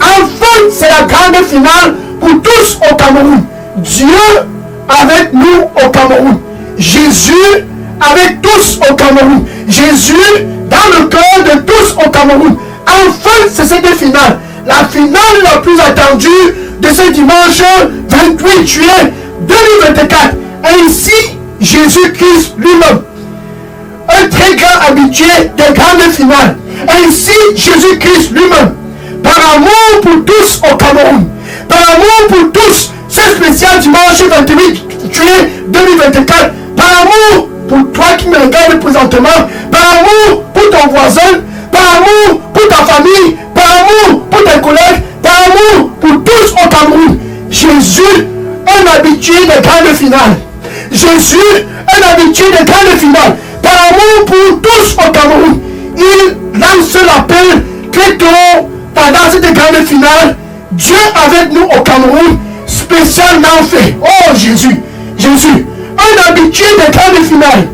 Enfin, c'est la grande finale pour tous au Cameroun. Dieu avec nous au Cameroun. Jésus avec tous au Cameroun. Jésus dans le cœur de tous au Cameroun. Enfin, c'est cette finale. La finale la plus attendue de ce dimanche 28 juillet 2024. Ainsi, Jésus-Christ lui-même, un très grand habitué des grandes finales. Ainsi, Jésus-Christ lui-même, par amour pour tous au Cameroun, par amour pour tous, ce spécial dimanche 28 juillet 2024, par amour pour toi qui me regardes présentement, par amour pour ton voisin, par amour pour ta famille, par amour pour tes collègues, par amour pour tous au Cameroun. Jésus, un habitué des grandes finales. Jésus, un habitué des grandes finales. Par amour pour tous au Cameroun, il lance l'appel très tôt pendant cette grande finale. Dieu avec nous au Cameroun, spécialement fait. Oh Jésus, Jésus, un habitué des grandes finales.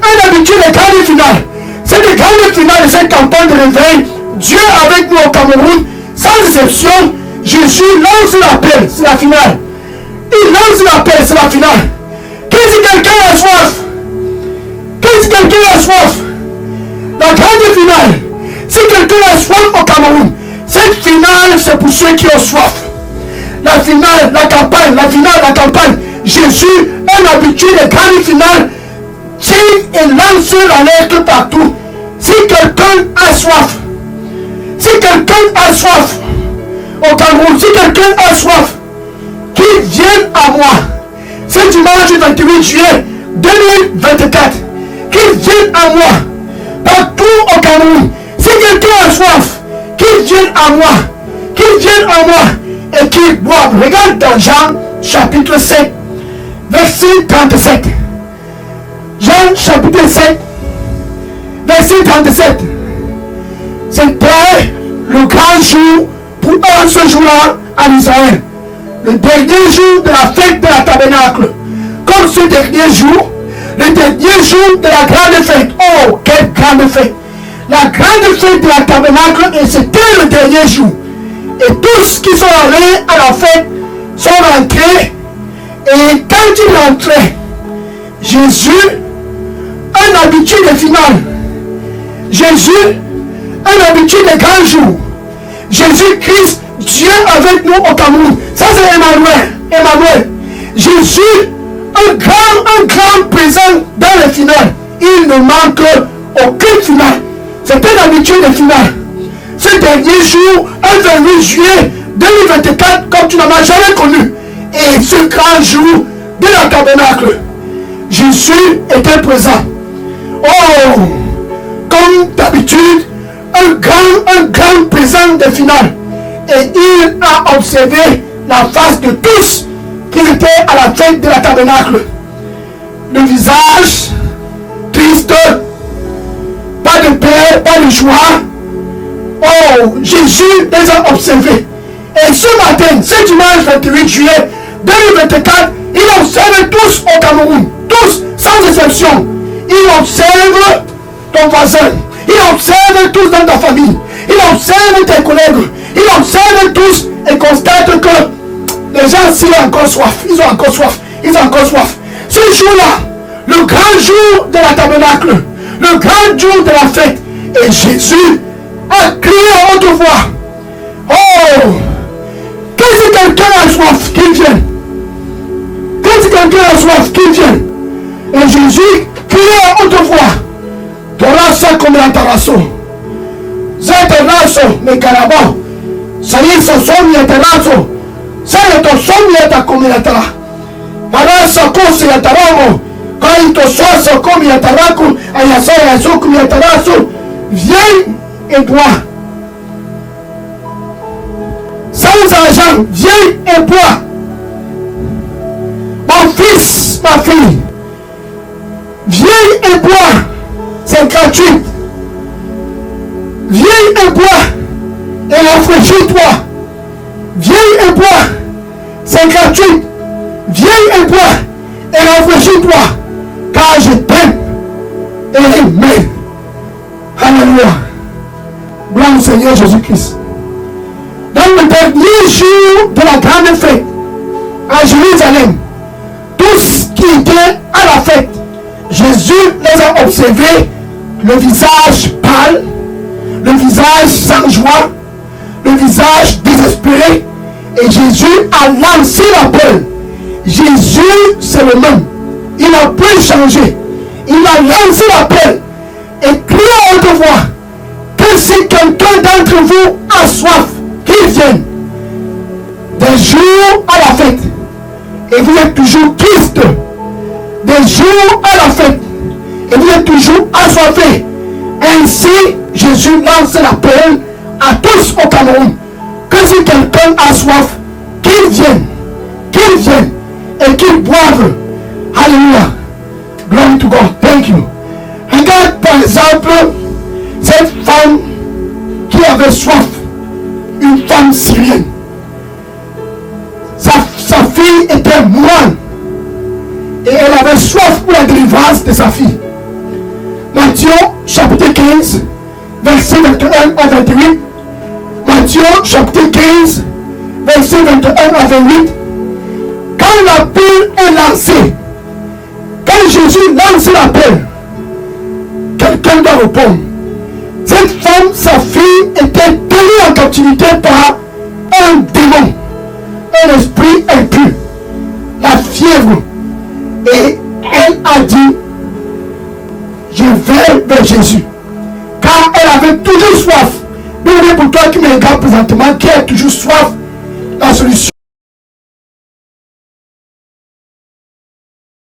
Un habitué des grandes finales. Cette grande finale de cette campagne de réveil, Dieu avec nous au Cameroun, sans exception, Jésus lance l'appel, c'est la finale. Il lance l'appel, c'est la finale. Si quelqu'un a soif, si quelqu'un a soif, la grande finale, si quelqu'un a soif au Cameroun, cette finale c'est pour ceux qui ont soif. La finale, la campagne, la finale, la campagne, Jésus, un habitué des grandes finales, tire et lance l'alerte partout. Si quelqu'un a soif, si quelqu'un a soif au Cameroun, si quelqu'un a soif, qu'il vienne à moi. Ce dimanche 28 juillet 2024, qu'il vienne à moi, partout au Cameroun. Si quelqu'un a soif, qu'il vienne à moi, qu'il vienne à moi et qu'il boive. Regarde dans Jean chapitre 7, verset 37. Jean chapitre 7, verset 37. C'était le grand jour pour eux ce jour-là en Israël. Le dernier jour de la fête de la tabernacle. Comme ce dernier jour, le dernier jour de la grande fête. Oh, quelle grande fête! La grande fête de la tabernacle, et c'était le dernier jour. Et tous qui sont allés à la fête sont rentrés. Et quand ils rentraient, Jésus, un habitué des finales. Jésus, un habitué des grands jours. Jésus-Christ, Dieu avec nous au Cameroun. Ça c'est Emmanuel. Emmanuel. Jésus, un grand présent dans les finales. Il ne manque aucune finale. C'est un habitué des finales. Ce dernier jour, un 28 juillet 2024, comme tu n'en as jamais connu. Et ce grand jour de la tabernacle, Jésus était présent. Oh, comme d'habitude, un grand présent des finales. Et il a observé la face de tous qui étaient à la fête de la tabernacle. Le visage triste, pas de paix, pas de joie. Oh, Jésus les a observés. Et ce matin, ce dimanche 28 juillet 2024, il observe tous au Cameroun, tous, sans exception. Il observe ton voisin, il observe tous dans ta famille, il observe tes collègues, il observe tous et constate que les gens s'ils ont encore soif, ils ont encore soif, ils ont encore soif. Ce jour-là, le grand jour de la tabernacle, le grand jour de la fête, et Jésus a crié à haute voix. Oh, que si quelqu'un a soif, qu'il vienne. Que si quelqu'un a soif, qu'il vienne. Et Jésus criait à haute voix. Torasa comme la tarasso. Zéterasso, mais carabao. Saïs somi et terasso. Saïs to somi et comme la tara. Parasa kosi et taramo. Quand il te soit comme la taraco, ayasa et aso comme la tarasso. Viens et bois. Sans argent, viens et bois. Mon fils, ma fille, viens et bois. C'est gratuit. Viens et bois et rafraîchis-toi. Viens et bois. C'est gratuit. Viens et bois et rafraîchis-toi. Car je t'aime. Amen. Alléluia. Gloire au Seigneur Jésus-Christ. Dans le dernier jour de la grande fête, à Jérusalem, tous qui étaient à la fête, Jésus les a observés, le visage pâle, le visage sans joie, le visage désespéré, et Jésus a lancé l'appel. Jésus, c'est le même. Il n'a pas changé. Il a lancé l'appel et crié à haute voix que si quelqu'un d'entre vous a soif, qu'il vienne. Des jours à la fête, et vous êtes toujours triste. Des jours à la fête, et vous êtes toujours assoiffés. Ainsi, Jésus lance l'appel à tous au Cameroun que si quelqu'un a soif, qu'il vienne et qu'il boive. Alléluia. Glory to God. Thank you. Regarde par exemple cette femme qui avait soif, une femme syrienne. Sa fille était mourante et elle avait soif pour la délivrance de sa fille. Matthieu chapitre 15, verset 21 à 28. Matthieu chapitre 15, verset 21 à 28. Quand l'appel est lancé, quand Jésus lance l'appel, quelqu'un doit répondre. Cette femme, sa fille, était tenue en captivité par un démon, un esprit impur, la fièvre. Et elle a dit, je vais vers Jésus. Car elle avait toujours soif. Donc pour toi qui me regarde présentement, qui a toujours soif, la solution